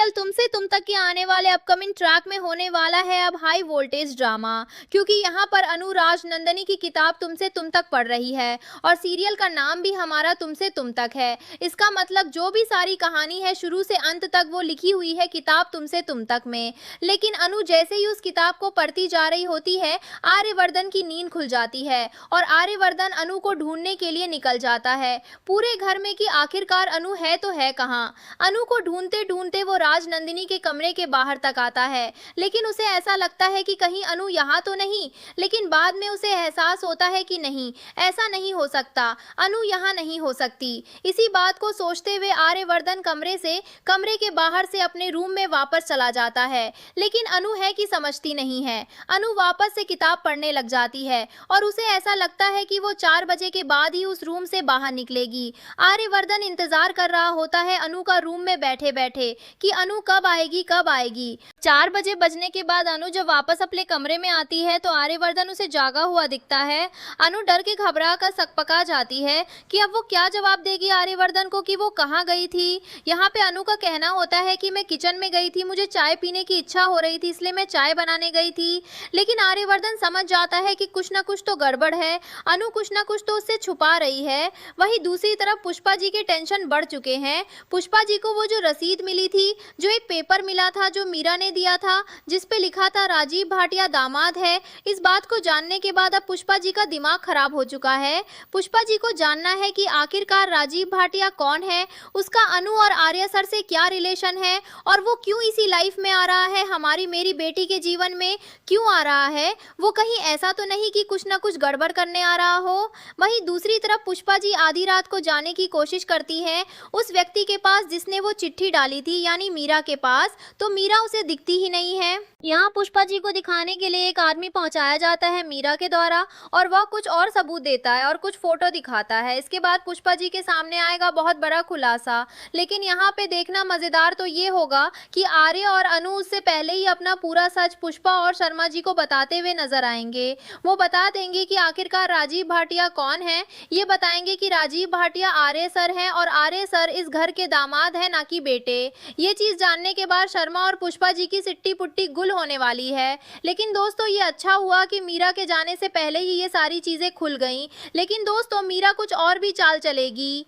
Serial तुमसे तुम तक के आने वाले अपकमिंग ट्रैक में होने वाला है अब हाई वोल्टेज ड्रामा। क्योंकि यहाँ पर अनु राजनंदनी की किताब तुमसे तुम तक पढ़ रही है और सीरियल का नाम भी हमारा तुमसे तुम तक है। इसका मतलब जो भी सारी कहानी है शुरू से अंत तक वो लिखी हुई है किताब तुमसे तुम तक में। लेकिन अनु जैसे ही उस किताब को पढ़ती जा रही होती है, आर्यवर्धन की नींद खुल जाती है और आर्यवर्धन अनु को ढूंढने के लिए निकल जाता है पूरे घर में कि आखिरकार अनु है तो है कहाँ। अनु को ढूंढते ढूंढते वो राजनंदिनी के कमरे के बाहर तक आता है, लेकिन उसे ऐसा लगता है कि कहीं अनु यहाँ तो नहीं। लेकिन बाद में उसे एहसास होता है कि नहीं, ऐसा नहीं हो सकता, अनु यहाँ नहीं हो सकती। इसी बात को सोचते हुए आर्यवर्धन कमरे के बाहर से अपने रूम में वापस चला जाता है। लेकिन अनु है कि समझती नहीं है। अनु वापस से किताब पढ़ने लग जाती है और उसे ऐसा लगता है कि वो 4 बजे के बाद ही उस रूम से बाहर निकलेगी। आर्यवर्धन इंतजार कर रहा होता है अनु का रूम में बैठे बैठे कि अनु कब आएगी कब आएगी। 4 बजे बजने के बाद अनु जब वापस अपने कमरे में आती है तो आर्यवर्धन उसे जागा हुआ दिखता है। अनु डर के घबरा कर सकपका जाती है कि अब वो क्या जवाब देगी आर्यवर्धन को कि वो कहाँ गई थी। यहाँ पे अनु का कहना होता है कि मैं किचन में गई थी, मुझे चाय पीने की इच्छा हो रही थी इसलिए मैं चाय बनाने गई थी। लेकिन आर्यवर्धन समझ जाता है कि कुछ ना कुछ तो गड़बड़ है, अनु कुछ ना कुछ तो उससे छुपा रही है। वहीं दूसरी तरफ पुष्पा जी के टेंशन बढ़ चुके हैं। पुष्पा जी को वो जो रसीद मिली थी, जो एक पेपर मिला था जो मीरा ने दिया था जिस पे लिखा था राजीव भाटिया दामाद है, इस बात को जानने के बाद अब पुष्पा जी का दिमाग खराब हो चुका है। पुष्पा जी को जानना है कि आखिरकार राजीव भाटिया कौन है, उसका अनु और आर्या सर से क्या रिलेशन है और वो क्यों इसी लाइफ में आ रहा है, हमारी मेरी बेटी के जीवन में क्यों आ रहा है। वो कहीं ऐसा तो नहीं कि कुछ ना कुछ गड़बड़ करने आ रहा हो। वहीं दूसरी तरफ पुष्पा जी आधी रात को जाने की कोशिश करती है उस व्यक्ति के पास जिसने वो चिट्ठी डाली थी, यानी मीरा के पास, तो मीरा उसे दिखती ही नहीं है। यहाँ पुष्पा जी को दिखाने के लिए एक आदमी पहुंचाया जाता है मीरा के द्वारा और वह कुछ और सबूत देता है और कुछ फोटो दिखाता है। इसके बाद पुष्पा जी के सामने आएगा बहुत बड़ा खुलासा। लेकिन यहाँ पे देखना मजेदार तो ये होगा कि आर्य और अनु उससे पहले ही अपना पूरा सच पुष्पा और शर्मा जी को बताते हुए नजर आएंगे। वो बता देंगे कि आखिरकार राजीव भाटिया कौन है। ये बताएंगे कि राजीव भाटिया आर्य सर हैं और आर्य सर इस घर के दामाद है, ना कि बेटे। ये चीज जानने के बाद शर्मा और पुष्पा जी की सिट्टी पुट्टी गुल होने वाली है। लेकिन दोस्तों ये अच्छा हुआ कि मीरा के जाने से पहले ही ये सारी चीजें खुल गईं। लेकिन दोस्तों मीरा कुछ और भी चाल चलेगी।